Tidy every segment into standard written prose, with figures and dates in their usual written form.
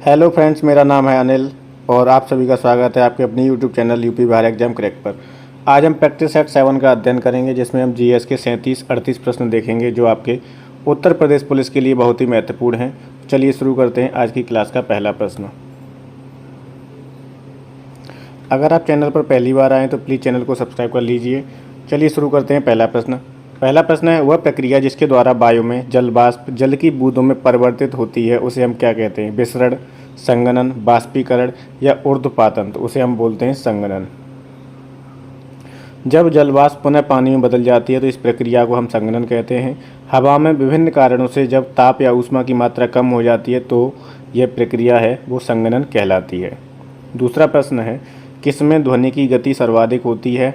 Hello friends, मेरा नाम है अनिल और आप सभी का स्वागत है आपके अपनी YouTube channel UP Bihar exam crack पर। आज हम प्रैक्टिस सेट 7 का अध्ययन करेंगे, जिसमें हम जीएस के 37-38 प्रश्न देखेंगे जो आपके उत्तर प्रदेश पुलिस के लिए बहुत ही महत्वपूर्ण हैं। चलिए शुरू करते हैं आज की क्लास का पहला प्रश्न। अगर आप चैनल पर पहली बार आएँ तो प्लीज़ चैनल को सब्सक्राइब कर लीजिए। चलिए शुरू करते हैं पहला प्रश्न। पहला प्रश्न है, वह प्रक्रिया जिसके द्वारा वायु में जल वाष्प जल की बूंदों में परिवर्तित होती है उसे हम क्या कहते हैं? विसरण, संघनन, बाष्पीकरण या ऊर्ध्वपातन? तो उसे हम बोलते हैं संघनन। जब जल वाष्प पुनः पानी में बदल जाती है तो इस प्रक्रिया को हम संघनन कहते हैं। हवा में विभिन्न कारणों से जब ताप या ऊष्मा की मात्रा कम हो जाती है तो यह प्रक्रिया है वो संघनन कहलाती है। दूसरा प्रश्न है, किसमें ध्वनि की गति सर्वाधिक होती है?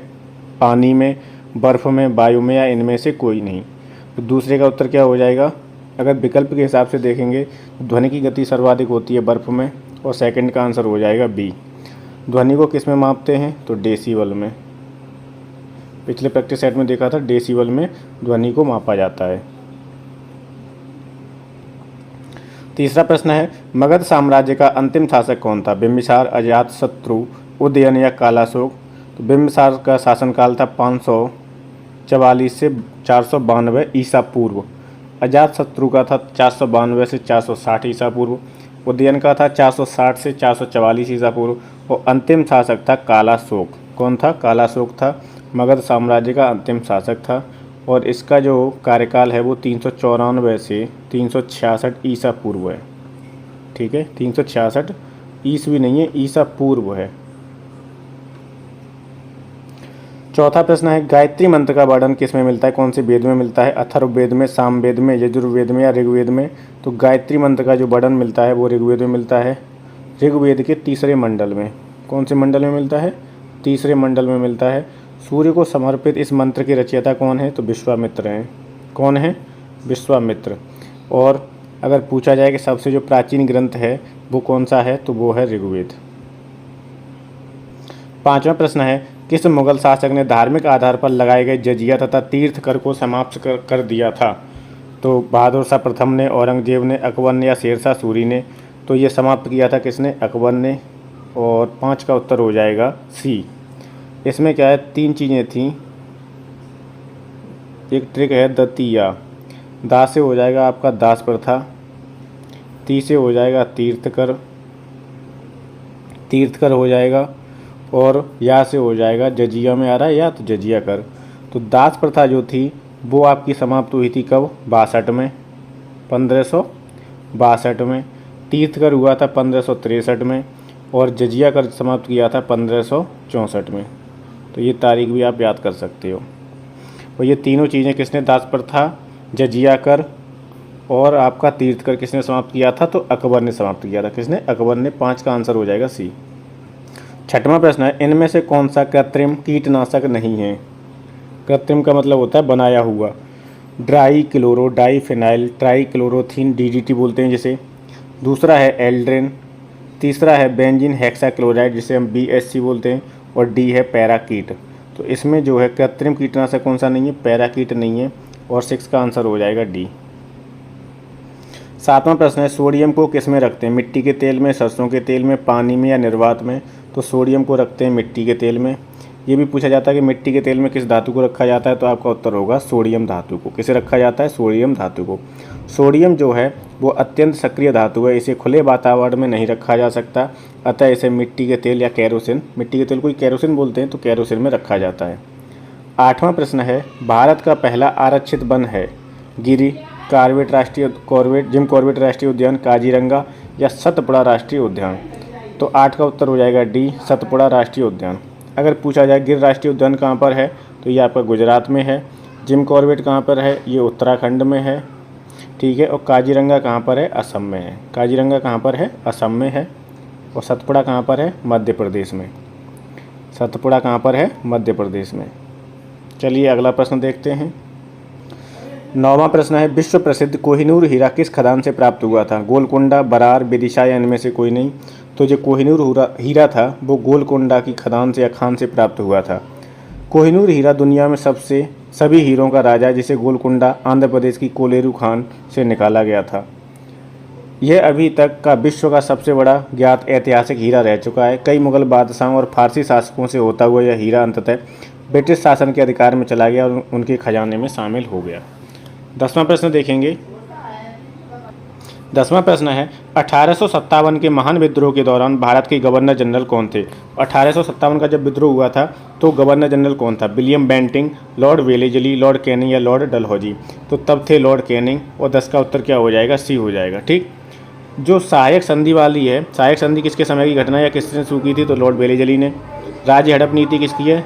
पानी में, बर्फ़ में, वायु में या इनमें से कोई नहीं? तो दूसरे का उत्तर क्या हो जाएगा? अगर विकल्प के हिसाब से देखेंगे तो ध्वनि की गति सर्वाधिक होती है बर्फ़ में और सेकंड का आंसर हो जाएगा बी। ध्वनि को किस में मापते हैं? तो डेसिबल में। पिछले प्रैक्टिस सेट में देखा था डेसिबल में ध्वनि को मापा जाता है। तीसरा प्रश्न है, मगध साम्राज्य का अंतिम शासक कौन था? बिंबिसार, अजातशत्रु, उदयन या कालाशोक? तो बिंबिसार का शासनकाल था 544 से 492 ईसा पूर्व। अजातशत्रु का था 492 से 460 ईसा पूर्व। उदयन का था 460 से 444 ईसा पूर्व और अंतिम शासक था कालाशोक। कौन था? कालाशोक था, मगध साम्राज्य का अंतिम शासक था और इसका जो कार्यकाल है वो 394 से 366 ईसा पूर्व है। ठीक है, 366 ईस्वी नहीं है, ईसा पूर्व है। चौथा प्रश्न है, गायत्री मंत्र का वर्णन किस में मिलता है? कौन से वेद में मिलता है? अथर्ववेद में, सामवेद में, यजुर्वेद में या ऋग्वेद में? तो गायत्री मंत्र का जो वर्णन मिलता है वो ऋग्वेद में मिलता है, ऋग्वेद के तीसरे मंडल में। कौन से मंडल में मिलता है? तीसरे मंडल में मिलता है। सूर्य को समर्पित इस मंत्र के रचयिता कौन है? तो विश्वामित्र हैं। कौन है? विश्वामित्र। और अगर पूछा जाए कि सबसे जो प्राचीन ग्रंथ है वो कौन सा है, तो वो है ऋग्वेद। पांचवा प्रश्न है, किस मुगल शासक ने धार्मिक आधार पर लगाए गए जजिया तथा तीर्थ कर को समाप्त कर दिया था? तो बहादुर शाह प्रथम ने, औरंगजेब ने, अकबर ने या शेरशाह सूरी ने? तो ये समाप्त किया था किसने? अकबर ने। और 5 का उत्तर हो जाएगा सी। इसमें क्या है, 3 चीज़ें थीं। एक ट्रिक है दतिया, दा से हो जाएगा आपका दास प्रथा, ती से हो जाएगा तीर्थकर, तीर्थकर हो जाएगा और या से हो जाएगा जजिया में आ रहा है या तो जजिया कर। तो दास प्रथा जो थी वो आपकी समाप्त हुई थी कब? 62 में, 1562 में। तीर्थकर हुआ था 1563 में और जजिया कर समाप्त किया था 1564 में। तो ये तारीख भी आप याद कर सकते हो। और ये तीनों चीज़ें किसने, दास प्रथा, जजिया कर और आपका तीर्थकर, किसने समाप्त किया था? तो अकबर ने समाप्त किया था। किसने? अकबर ने। 5 का आंसर हो जाएगा सी। छठवां प्रश्न है, इनमें से कौन सा कृत्रिम कीटनाशक नहीं है? कृत्रिम का मतलब होता है बनाया हुआ। ड्राई क्लोरो, डाईफिनाइल, ट्राईक्लोरोथीन, डीडीटी बोलते हैं जिसे। दूसरा है एल्ड्रेन। तीसरा है बेंजीन हेक्साक्लोराइड जिसे हम बीएससी बोलते हैं और डी है पैराकीट। तो इसमें जो है कृत्रिम कीटनाशक कौन सा नहीं है? पैराकीट नहीं है और 6 का आंसर हो जाएगा डी। सातवां प्रश्न है, सोडियम को किस में रखते हैं? मिट्टी के तेल में, सरसों के तेल में, पानी में या निर्वात में? तो सोडियम को रखते हैं मिट्टी के तेल में। ये भी पूछा जाता है कि मिट्टी के तेल में किस धातु को रखा जाता है, तो आपका उत्तर होगा सोडियम धातु को। किसे रखा जाता है? सोडियम धातु को। सोडियम जो है वो अत्यंत सक्रिय धातु है, इसे खुले वातावरण में नहीं रखा जा सकता, अतः इसे मिट्टी के तेल या कैरोसिन, मिट्टी के तेल को कैरोसिन बोलते हैं, तो कैरोसिन में रखा जाता है। आठवां प्रश्न है, भारत का पहला आरक्षित वन है? गिरी, कॉर्बेट राष्ट्रीय कॉर्बेट जिम कॉर्बेट राष्ट्रीय उद्यान, काजीरंगा या सतपुड़ा राष्ट्रीय उद्यान? तो 8 का उत्तर हो जाएगा डी, सतपुड़ा राष्ट्रीय उद्यान। अगर पूछा जाए गिर राष्ट्रीय उद्यान कहाँ पर है, तो ये आपका गुजरात में है। जिम कॉर्बेट कहाँ पर है? ये उत्तराखंड में है। ठीक है, और काजीरंगा कहाँ पर है? असम में है। काजीरंगा कहाँ पर है? असम में है। और सतपुड़ा कहाँ पर है? मध्य प्रदेश में। सतपुड़ा कहाँ पर है? मध्य प्रदेश में। चलिए अगला प्रश्न देखते हैं। 9वां प्रश्न है, विश्व प्रसिद्ध कोहिनूर हीरा किस खदान से प्राप्त हुआ था? गोलकुंडा, बरार, विदिशा या इनमें से कोई नहीं? तो जो कोहिनूर हीरा था वो गोलकुंडा की खदान से या खान से प्राप्त हुआ था। कोहिनूर हीरा दुनिया में सभी हीरों का राजा है, जिसे गोलकुंडा आंध्र प्रदेश की कोलेरू खान से निकाला गया था। यह अभी तक का विश्व का सबसे बड़ा ज्ञात ऐतिहासिक हीरा रह चुका है। कई मुगल बादशाहों और फारसी शासकों से होता हुआ यह हीरा अंततः ब्रिटिश शासन के अधिकार में चला गया और उनके खजाने में शामिल हो गया। 10वां प्रश्न देखेंगे। 10वां प्रश्न है 1857 के महान विद्रोह के दौरान भारत के गवर्नर जनरल कौन थे? 1857 का जब विद्रोह हुआ था तो गवर्नर जनरल कौन था? William Bentinck, lord Wellesley, lord Canning या लॉर्ड डलहौजी? तो तब थे लॉर्ड कैनिंग और 10 का उत्तर क्या हो जाएगा? सी हो जाएगा। ठीक। जो सहायक संधि वाली है, सहायक संधि किसके समय की घटना या किसने शुरू की थी? तो लॉर्ड वेलेजली ने। राज्य हड़प नीति किसकी है?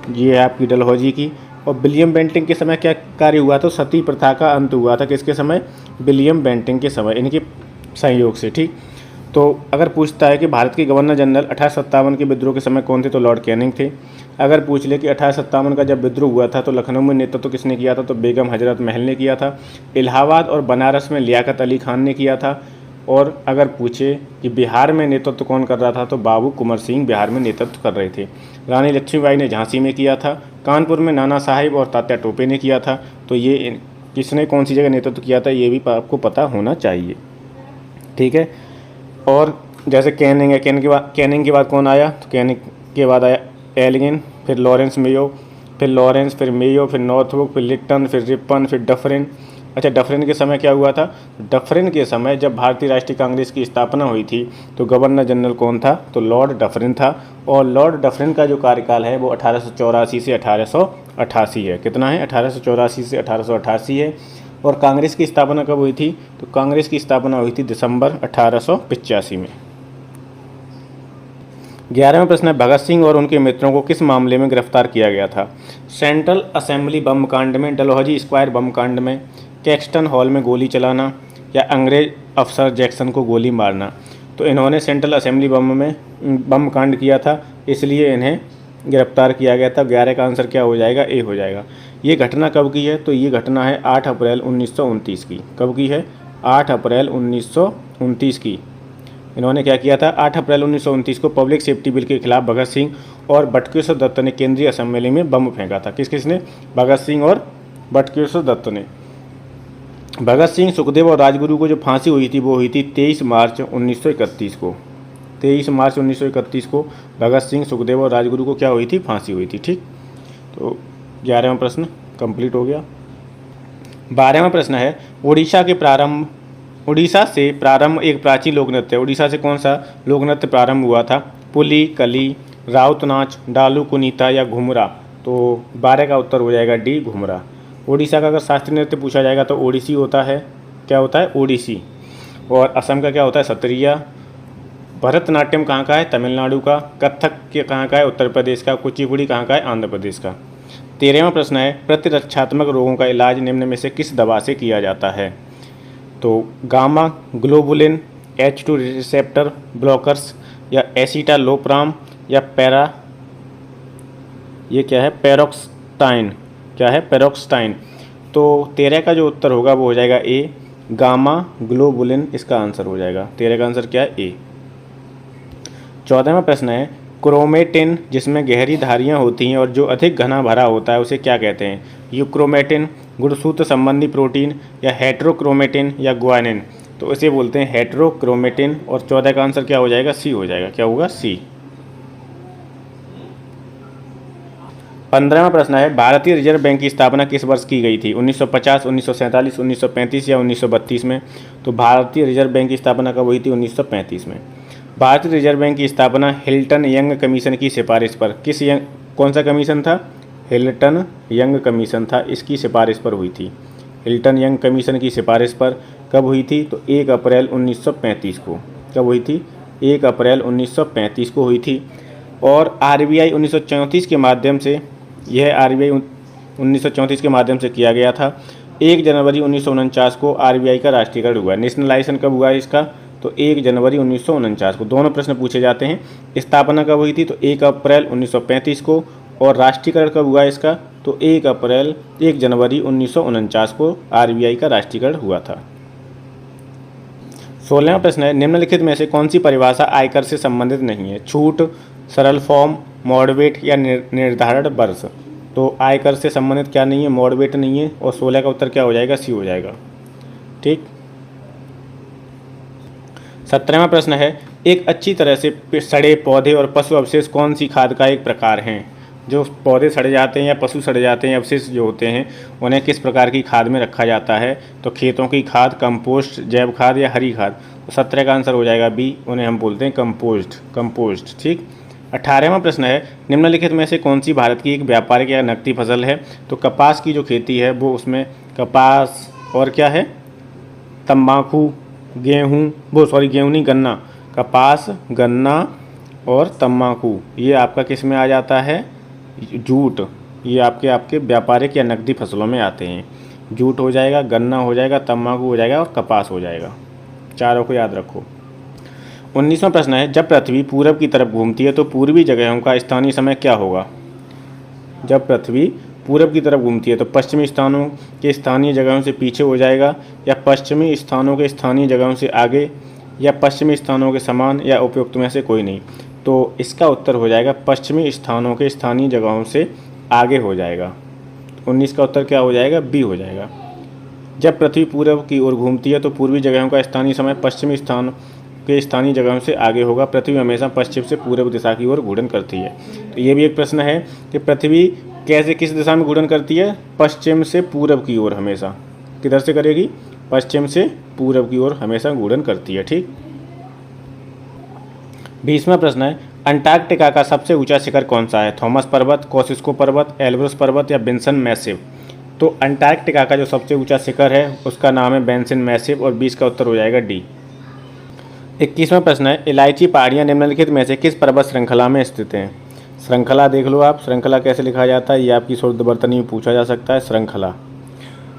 ये है आपकी डलहौजी की। और विलियम बेंटिंग के समय क्या कार्य हुआ? तो सती प्रथा का अंत हुआ था। किसके समय? विलियम बेंटिंग के समय, इनके सहयोग से। ठीक। तो अगर पूछता है कि भारत के गवर्नर जनरल 1857 के विद्रोह के समय कौन थे? तो लॉर्ड कैनिंग थे। अगर पूछ ले कि 1857 का जब विद्रोह हुआ था तो लखनऊ में नेतृत्व किसने किया था? तो बेगम हजरत महल ने किया था। इलाहाबाद और बनारस में लियाकत अली खान ने किया था। और अगर पूछे कि बिहार में नेतृत्व कौन कर रहा था? तो बाबू कुंवर सिंह बिहार में नेतृत्व कर रहे थे। रानी लक्ष्मीबाई ने झांसी में किया था। कानपुर में नाना साहिब और तात्या टोपे ने किया था। तो ये किसने कौन सी जगह नेतृत्व किया था ये भी आपको पता होना चाहिए। ठीक है। और जैसे कैनिंग है, कैनिंग के बाद कौन आया? तो कैनिंग के बाद आया एलिगन, फिर लॉरेंस मेयो, फिर मेयो, फिर नॉर्थब्रुक, फिर लिप्टन, फिर रिपन, फिर डफरिन। अच्छा, डफरिन के समय क्या हुआ था? डफरिन के समय जब भारतीय राष्ट्रीय कांग्रेस की स्थापना हुई थी तो गवर्नर जनरल कौन था? तो लॉर्ड डफरिन था। और लॉर्ड डफरिन का जो कार्यकाल है वो 1884 से 1888 है। कितना है? 1884 से 1888 है। और कांग्रेस की स्थापना कब हुई थी? तो कांग्रेस की स्थापना हुई थी दिसंबर 1885 में। 11वां प्रश्न है भगत सिंह और उनके मित्रों को किस मामले में गिरफ्तार किया गया था? सेंट्रल असेंबली बम कांड में, डलहौजी स्क्वायर बम कांड में, कैक्सटन हॉल में गोली चलाना या अंग्रेज अफसर जैक्सन को गोली मारना? तो इन्होंने सेंट्रल असेंबली बम कांड किया था, इसलिए इन्हें गिरफ्तार किया गया था। 11 का आंसर क्या हो जाएगा? ए हो जाएगा। ये घटना कब की है? तो ये घटना है 8 अप्रैल 1929 की। कब की है? 8 अप्रैल 1929 की। इन्होंने क्या किया था? 8 अप्रैल 1929 को पब्लिक सेफ्टी बिल के खिलाफ भगत सिंह और बटुकेश्वर दत्त ने केंद्रीय असेंबली में बम फेंका था। किसने? भगत सिंह और बटुकेश्वर दत्त ने। भगत सिंह, सुखदेव और राजगुरु को जो फांसी हुई थी वो हुई थी 23 मार्च 1931 को। 23 मार्च 1931 को भगत सिंह, सुखदेव और राजगुरु को क्या हुई थी? फांसी हुई थी। ठीक। तो 11वां प्रश्न कंप्लीट हो गया। 12वां प्रश्न है उड़ीसा से प्रारंभ एक प्राचीन लोक नृत्य। उड़ीसा से कौन सा लोक नृत्य प्रारंभ हुआ था? पुली, कली, राउत नाच, डालू कुनीता या घुमरा? तो 12 का उत्तर हो जाएगा डी, घुमरा। उड़ीसा का अगर शास्त्रीय नृत्य पूछा जाएगा तो ओडिसी होता है। क्या होता है? ओडिसी। और असम का क्या होता है? सत्रिया। भरतनाट्यम कहाँ का है? तमिलनाडु का। कथक के कहाँ का है? उत्तर प्रदेश का। कुचिपुड़ी कहाँ का है? आंध्र प्रदेश का। 13वां प्रश्न है प्रतिरक्षात्मक रोगों का इलाज निम्न में से किस दवा से किया जाता है? तो gamma globulin, H2 receptor blockers या एसिटालोप्राम या ये क्या है? पेरोक्सटाइन। क्या है? पेरोक्सटाइन। तो 13 का जो उत्तर होगा वो हो जाएगा ए, गामा ग्लोबुलिन इसका आंसर हो जाएगा। 13 का आंसर क्या है? ए। 14वां प्रश्न है क्रोमेटिन जिसमें गहरी धारियां होती हैं और जो अधिक घना भरा होता है उसे क्या कहते हैं? यूक्रोमेटिन, गुणसूत्र संबंधी प्रोटीन या हेट्रोक्रोमेटिन या ग्वानिन? तो इसे बोलते हैं हेट्रोक्रोमेटिन। और 14 का आंसर क्या हो जाएगा? सी हो जाएगा। क्या होगा? सी। 15वां प्रश्न है भारतीय रिजर्व बैंक की स्थापना किस वर्ष की गई थी? 1950, 1947, 1935 या 1932 में? तो भारतीय रिजर्व बैंक की स्थापना कब हुई थी? 1935 में। भारतीय रिजर्व बैंक की स्थापना हिल्टन यंग कमीशन की सिफारिश पर कौन सा कमीशन था? हिल्टन यंग कमीशन था, इसकी सिफारिश पर हुई थी। हिल्टन यंग कमीशन की सिफारिश पर कब हुई थी? तो 1 अप्रैल 1935 को। कब हुई थी? 1 अप्रैल 1935 को हुई थी। और RBI 1934 के माध्यम से, यह RBI 1934 के माध्यम से किया गया था। 1 जनवरी 1949 को RBI का राष्ट्रीयकरण हुआ। नेशनलाइजेशन कब हुआ इसका? तो 1 जनवरी 1949 को। दोनों प्रश्न पूछे जाते हैं। स्थापना कब हुई थी? तो 1 अप्रैल 1935 को। और राष्ट्रीयकरण कब हुआ इसका? तो 1 जनवरी 1949 को RBI का राष्ट्रीयकरण हुआ था। 16वां प्रश्न है निम्नलिखित में से कौन सी परिभाषा आयकर से संबंधित नहीं है? छूट, सरल फॉर्म, मॉडरेट या निर्धारण वर्ष? तो आयकर से संबंधित क्या नहीं है? मॉडरेट नहीं है। और 16 का उत्तर क्या हो जाएगा? सी हो जाएगा। ठीक। 17वां प्रश्न है, एक अच्छी तरह से सड़े पौधे और पशु अवशेष कौन सी खाद का एक प्रकार हैं? जो पौधे सड़े जाते हैं या पशु सड़े जाते हैं, अवशेष जो होते हैं, उन्हें किस प्रकार की खाद में रखा जाता है? तो खेतों की खाद, कंपोस्ट, जैव खाद या हरी खाद? तो 17 का आंसर हो जाएगा बी, उन्हें हम बोलते हैं कंपोस्ट। ठीक। 18वां प्रश्न है, निम्नलिखित में से कौन सी भारत की एक व्यापारिक या नकदी फसल है? तो कपास की जो खेती है वो, उसमें कपास और क्या है, तंबाकू, गेहूँ नहीं, गन्ना, कपास, गन्ना और तंबाकू, ये आपका किस में आ जाता है? जूट। ये आपके व्यापारिक या नकदी फसलों में आते हैं। जूट हो जाएगा, गन्ना हो जाएगा, तंबाकू हो जाएगा और कपास हो जाएगा। चारों को याद रखो। 19वां प्रश्न है, जब पृथ्वी पूरब की तरफ घूमती है तो पूर्वी जगहों का स्थानीय समय क्या होगा? जब पृथ्वी पूरब की तरफ घूमती है तो पश्चिमी स्थानों के स्थानीय जगहों से पीछे हो जाएगा, या पश्चिमी स्थानों के स्थानीय जगहों से आगे, या पश्चिमी स्थानों के समान, या उपयुक्त में से कोई नहीं? तो इसका उत्तर हो जाएगा पश्चिमी स्थानों के स्थानीय जगहों से आगे हो जाएगा। 19 का उत्तर क्या हो जाएगा? बी हो जाएगा। जब पृथ्वी पूरब की ओर घूमती है तो पूर्वी जगहों का स्थानीय समय पश्चिमी स्थान के स्थानीय जगहों से आगे होगा। पृथ्वी हमेशा पश्चिम से पूर्व दिशा की ओर घूर्णन करती है। तो ये भी एक प्रश्न है कि पृथ्वी कैसे, किस दिशा में घूर्णन करती है? पश्चिम से पूरब की ओर हमेशा। किधर से करेगी? पश्चिम से पूरब की ओर हमेशा घूर्णन करती है। ठीक। 20वां प्रश्न है, अंटार्कटिका का सबसे ऊंचा शिखर कौन सा है? थॉमस पर्वत, कोसिस्को पर्वत, एल्ब्रस पर्वत या बेंसन मैसिव? तो अंटार्कटिका का जो सबसे ऊंचा शिखर है उसका नाम है बेंसन मैसिव, और 20 का उत्तर हो जाएगा डी। 21वां प्रश्न है, इलायची पहाड़ियाँ निम्नलिखित में से किस पर्वत श्रृंखला में स्थित हैं? श्रृंखला देख लो आप, श्रृंखला कैसे लिखा जाता है ये आपकी शोधवर्तनी में पूछा जा सकता है, श्रृंखला।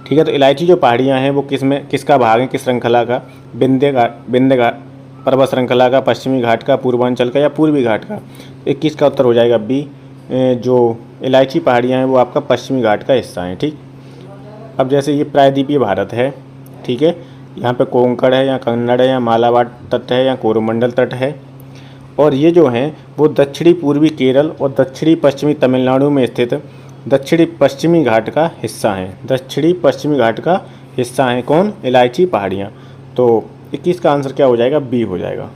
ठीक है। तो इलायची जो पहाड़ियाँ हैं वो किसका भाग है, किस श्रृंखला का? विंध्य घाट पर्वत श्रृंखला का, पश्चिमी घाट का, पूर्वांचल का या पूर्वी घाट का? 21 का उत्तर हो जाएगा बी। जो इलायची पहाड़ियाँ हैं वो आपका पश्चिमी घाट का हिस्सा हैं। ठीक। अब जैसे ये प्रायद्वीपीय भारत है, ठीक है, यहाँ पे कोंकण है, या कन्नड़ है, या मालाबार तट है, या कोरोमंडल तट है, और ये जो हैं वो दक्षिणी पूर्वी केरल और दक्षिणी पश्चिमी तमिलनाडु में स्थित दक्षिणी पश्चिमी घाट का हिस्सा हैं। दक्षिणी पश्चिमी घाट का हिस्सा हैं कौन? इलायची पहाड़ियाँ। तो 21 का आंसर क्या हो जाएगा? बी हो जाएगा।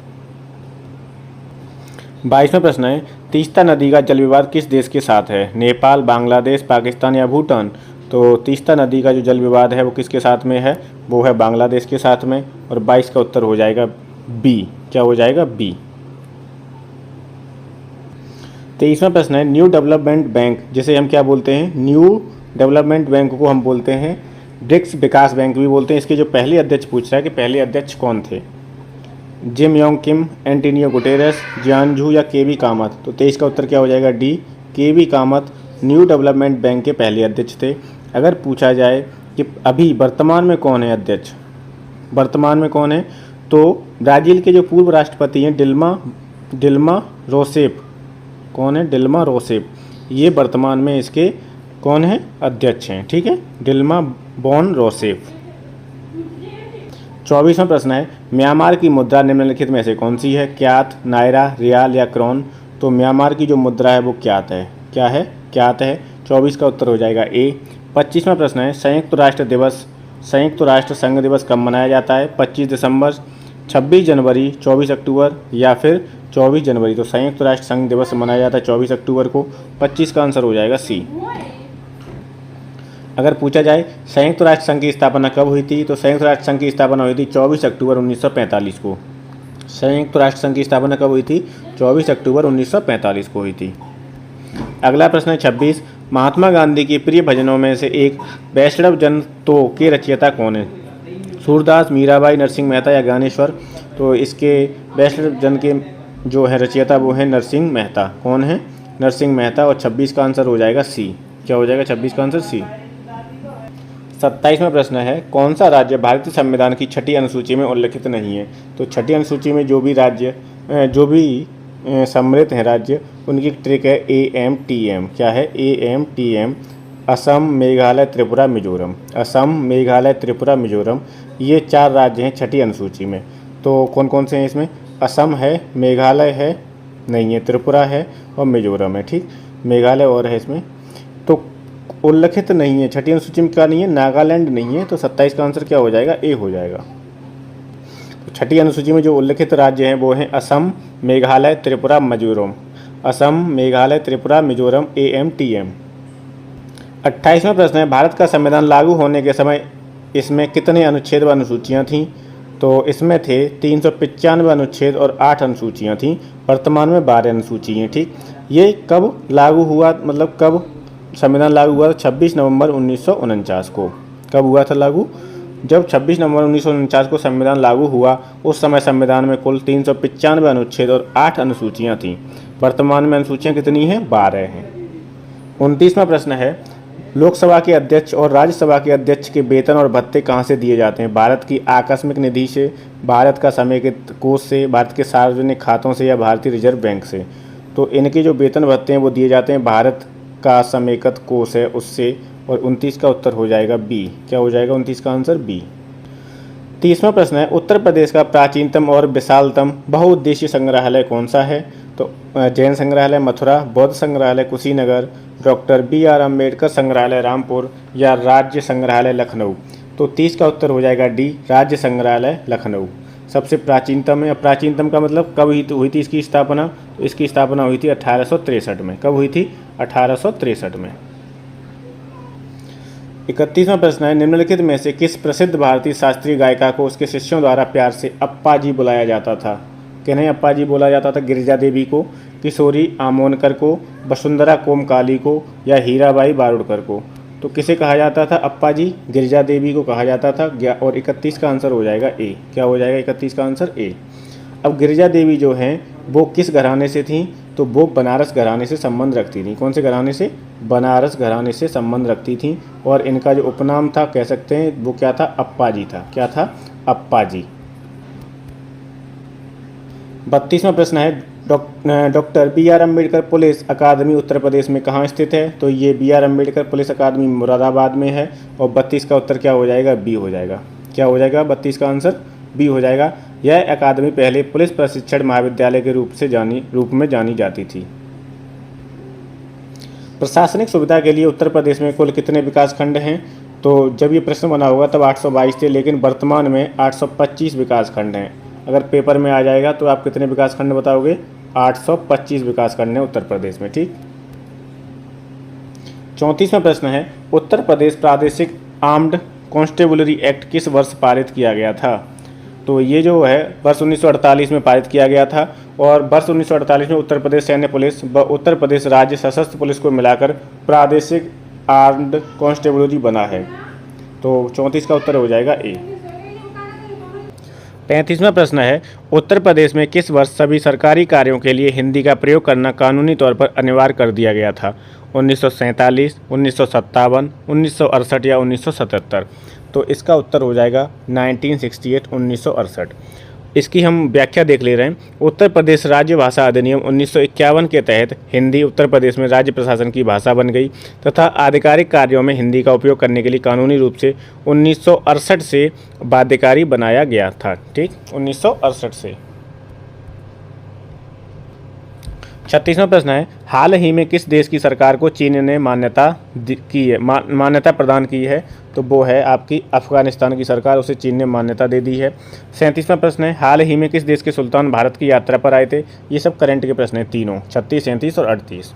22वां प्रश्न है, तीस्ता नदी का जल विवाद किस देश के साथ है? नेपाल, बांग्लादेश, पाकिस्तान या भूटान? तो तीस्ता नदी का जो जल विवाद है वो किसके साथ में है? वो है बांग्लादेश के साथ में, और 22 का उत्तर हो जाएगा बी। क्या हो जाएगा? बी। 23वां प्रश्न है, न्यू डेवलपमेंट बैंक, जिसे हम क्या बोलते हैं? न्यू डेवलपमेंट बैंक को हम बोलते हैं ब्रिक्स विकास बैंक भी बोलते हैं। इसके जो पहले अध्यक्ष पूछ रहा है कि पहले अध्यक्ष कौन थे? Jim Yong Kim, Antonio Guterres, Jian Zhu या केवी कामत? तो 23 का उत्तर क्या हो जाएगा? डी, केवी कामत न्यू डेवलपमेंट बैंक के पहले अध्यक्ष थे। अगर पूछा जाए कि अभी वर्तमान में कौन है अध्यक्ष, वर्तमान में कौन है, तो ब्राज़ील के जो पूर्व राष्ट्रपति हैं डिल्मा रोसेफ, कौन है? डिल्मा रोसेफ, ये वर्तमान में इसके कौन है? अध्यक्ष हैं। ठीक है, डिल्मा बॉन रोसेफ। 24वां प्रश्न है, म्यांमार की मुद्रा निम्नलिखित में से कौन सी है? क्यात, नायरा, रियाल या क्रोन? तो म्यांमार की जो मुद्रा है वो क्यात है। क्या है? क्यात है। 24 का उत्तर हो जाएगा ए। 25वां प्रश्न है, संयुक्त राष्ट्र संघ दिवस कब मनाया जाता है? 25 दिसंबर, 26 जनवरी, 24 अक्टूबर या फिर 24 जनवरी? तो संयुक्त राष्ट्र संघ दिवस मनाया जाता है 24 अक्टूबर को। 25 का आंसर हो जाएगा सी। अगर पूछा जाए संयुक्त राष्ट्र संघ की स्थापना कब हुई थी? तो संयुक्त राष्ट्र संघ की स्थापना हुई थी 24 अक्टूबर 1945 को। संयुक्त राष्ट्र संघ की स्थापना कब हुई थी? 24 अक्टूबर 1945 को हुई थी। अगला प्रश्न है 26, महात्मा गांधी के प्रिय भजनों में से एक वैष्णव जन तो के रचयिता कौन है? सूरदास, मीराबाई, नरसिंह मेहता या ज्ञानेश्वर? तो इसके वैष्णव जन के जो है रचयिता वो है नरसिंह मेहता। कौन है? नरसिंह मेहता। और 26 का आंसर हो जाएगा सी। क्या हो जाएगा? 26 का आंसर सी। 27वां प्रश्न है, कौन सा राज्य भारतीय संविधान की 6ठी अनुसूची में उल्लिखित नहीं है? तो 6ठी अनुसूची में जो भी सम्मिलित हैं राज्य, उनकी ट्रिक है AMTM। क्या है? AMTM। असम, मेघालय, त्रिपुरा, मिजोरम। असम, मेघालय, त्रिपुरा, मिजोरम, ये 4 राज्य हैं 6ठी अनुसूची में। तो कौन कौन से हैं इसमें? असम है, मेघालय है, नहीं है, त्रिपुरा है और मिजोरम है। ठीक, मेघालय और है इसमें। तो उल्लिखित नहीं है 6ठी अनुसूची में, क्या नहीं है? नागालैंड नहीं है। तो 27 का आंसर क्या हो जाएगा? ए हो जाएगा। तो छठी अनुसूची में जो उल्लिखित राज्य हैं वो हैं असम, मेघालय, त्रिपुरा, मिजोरम। असम, मेघालय, त्रिपुरा, मिजोरम, AMTM। 28वां प्रश्न है, भारत का संविधान लागू होने के समय इसमें कितने अनुच्छेद व अनुसूचियाँ थीं? तो इसमें थे 395 अनुच्छेद और 8 अनुसूचियाँ थीं। वर्तमान में 12 अनुसूची हैं। ठीक, ये कब लागू हुआ, मतलब कब संविधान लागू हुआ? 26 नवंबर 1949 को। कब हुआ था लागू? जब 26 नवंबर 1949 को संविधान लागू हुआ, उस समय संविधान में कुल 395 अनुच्छेद और 8 अनुसूचियाँ थीं। वर्तमान में अनुसूचियाँ कितनी हैं? 12 हैं। 29वां प्रश्न है, लोकसभा के अध्यक्ष और राज्यसभा के अध्यक्ष के वेतन और भत्ते कहाँ से दिए जाते हैं? भारत की आकस्मिक निधि से, भारत का समेकित कोष से, भारत के सार्वजनिक खातों से या भारतीय रिजर्व बैंक से? तो इनके जो वेतन भत्ते हैं वो दिए जाते हैं भारत का समेकित कोष है उससे। और 29 का उत्तर हो जाएगा बी। क्या हो जाएगा 29 का आंसर? बी। 30वां प्रश्न है, उत्तर प्रदेश का प्राचीनतम और विशालतम बहुउद्देशीय संग्रहालय कौन सा है? तो जैन संग्रहालय मथुरा, बौद्ध संग्रहालय कुशीनगर, डॉक्टर BR अम्बेडकर संग्रहालय रामपुर या राज्य संग्रहालय लखनऊ? तो 30 का उत्तर हो जाएगा डी, राज्य संग्रहालय लखनऊ सबसे प्राचीनतम है। प्राचीनतम का मतलब कब हुई थी इसकी स्थापना? तो इसकी स्थापना हुई थी 1863 में। कब हुई थी? 1863 में। 31वां प्रश्न है, निम्नलिखित में से किस प्रसिद्ध भारतीय शास्त्रीय गायिका को उसके शिष्यों द्वारा प्यार से अप्पा जी बुलाया जाता था? किन्हें अप्पा जी बोला जाता था? गिरिजा देवी को, किशोरी आमोनकर को, वसुंधरा कोमकाली को या हीराबाई बारुड़कर को? तो किसे कहा जाता था अप्पा जी? गिरिजा देवी को कहा जाता था। और 31 का आंसर हो जाएगा ए। क्या हो जाएगा 31 का आंसर? ए। अब गिरिजा देवी जो हैं वो किस घराने से थीं? तो वो बनारस घराने से संबंध रखती थी। कौन से घराने से? बनारस घराने से संबंध रखती थी। और इनका जो उपनाम था, कह सकते हैं, वो क्या था? अप्पा जी था। क्या था? अप्पा जी। 32वां प्रश्न है, डॉक्टर BR अम्बेडकर पुलिस अकादमी उत्तर प्रदेश में कहाँ स्थित है? तो ये BR अम्बेडकर पुलिस अकादमी मुरादाबाद में है। और 32 का उत्तर क्या हो जाएगा? बी हो जाएगा। क्या हो जाएगा 32 का आंसर? बी हो जाएगा। यह अकादमी पहले पुलिस प्रशिक्षण महाविद्यालय के रूप में जानी जाती थी। प्रशासनिक सुविधा के लिए उत्तर प्रदेश में कुल कितने विकासखंड हैं? तो जब ये प्रश्न बना होगा तब 822 थे, लेकिन वर्तमान में 825 विकासखंड हैं। अगर पेपर में आ जाएगा तो आप कितने विकासखंड बताओगे? 825 विकासखंड हैं उत्तर प्रदेश में। ठीक। 34वां प्रश्न है, उत्तर प्रदेश प्रादेशिक आर्म्ड कॉन्स्टेबलरी एक्ट किस वर्ष पारित किया गया था? तो ये जो है वर्ष 1948 में पारित किया गया था। और वर्ष 1948 में उत्तर प्रदेश सैन्य पुलिस व उत्तर प्रदेश राज्य सशस्त्र पुलिस को मिलाकर प्रादेशिक आर्म्ड कॉन्स्टेबलरी बना है। तो 34 का उत्तर हो जाएगा ए। 35वां प्रश्न है, उत्तर प्रदेश में किस वर्ष सभी सरकारी कार्यों के लिए हिंदी का प्रयोग करना कानूनी तौर पर अनिवार्य कर दिया गया था? 1947, 1957, 1968 या 1977? तो इसका उत्तर हो जाएगा 1968, 1968। इसकी हम व्याख्या देख ले रहे हैं। उत्तर प्रदेश राज्य भाषा अधिनियम 1951 के तहत हिंदी उत्तर प्रदेश में राज्य प्रशासन की भाषा बन गई तथा आधिकारिक कार्यों में हिंदी का उपयोग करने के लिए कानूनी रूप से 1968 से बाध्यकारी बनाया गया था। ठीक, 1968 से। 36वां प्रश्न है, हाल ही में किस देश की सरकार को चीन ने मान्यता प्रदान की है? तो वो है आपकी अफगानिस्तान की सरकार, उसे चीन ने मान्यता दे दी है। 37वां प्रश्न है, हाल ही में किस देश के सुल्तान भारत की यात्रा पर आए थे? ये सब करंट के प्रश्न हैं तीनों, 36, 37 और 38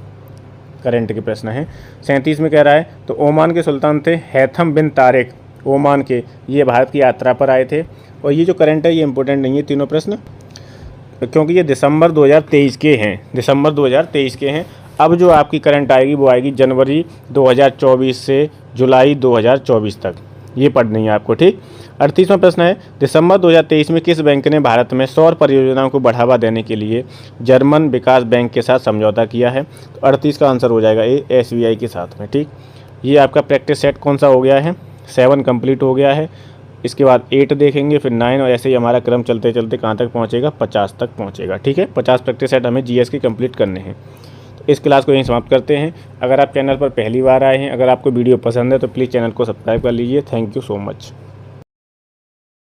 करंट के प्रश्न हैं। 37 में कह रहा है तो ओमान के सुल्तान थे हैथम बिन तारिक, ओमान के, ये भारत की यात्रा पर आए थे। और ये जो करंट है ये इंपॉर्टेंट नहीं है तीनों प्रश्न, क्योंकि ये दिसंबर 2023 के हैं, दिसंबर 2023 के हैं। अब जो आपकी करंट आएगी वो आएगी जनवरी 2024 से जुलाई 2024 तक, ये पढ़नी है आपको। ठीक। 38वां प्रश्न है, दिसंबर 2023 में किस बैंक ने भारत में सौर परियोजनाओं को बढ़ावा देने के लिए जर्मन विकास बैंक के साथ समझौता किया है? तो 38 का आंसर हो जाएगा ए, SBI के साथ में। ठीक। ये आपका प्रैक्टिस सेट कौन सा हो गया है? 7 कंप्लीट हो गया है। इसके बाद 8 देखेंगे, फिर 9 और ऐसे ही हमारा क्रम चलते चलते कहाँ तक पहुँचेगा? 50 तक पहुँचेगा। ठीक है, 50 प्रैक्टिस सेट हमें GS के कंप्लीट करने हैं। तो इस क्लास को यहीं समाप्त करते हैं। अगर आप चैनल पर पहली बार आए हैं, अगर आपको वीडियो पसंद है तो प्लीज़ चैनल को सब्सक्राइब कर लीजिए। Thank you so much.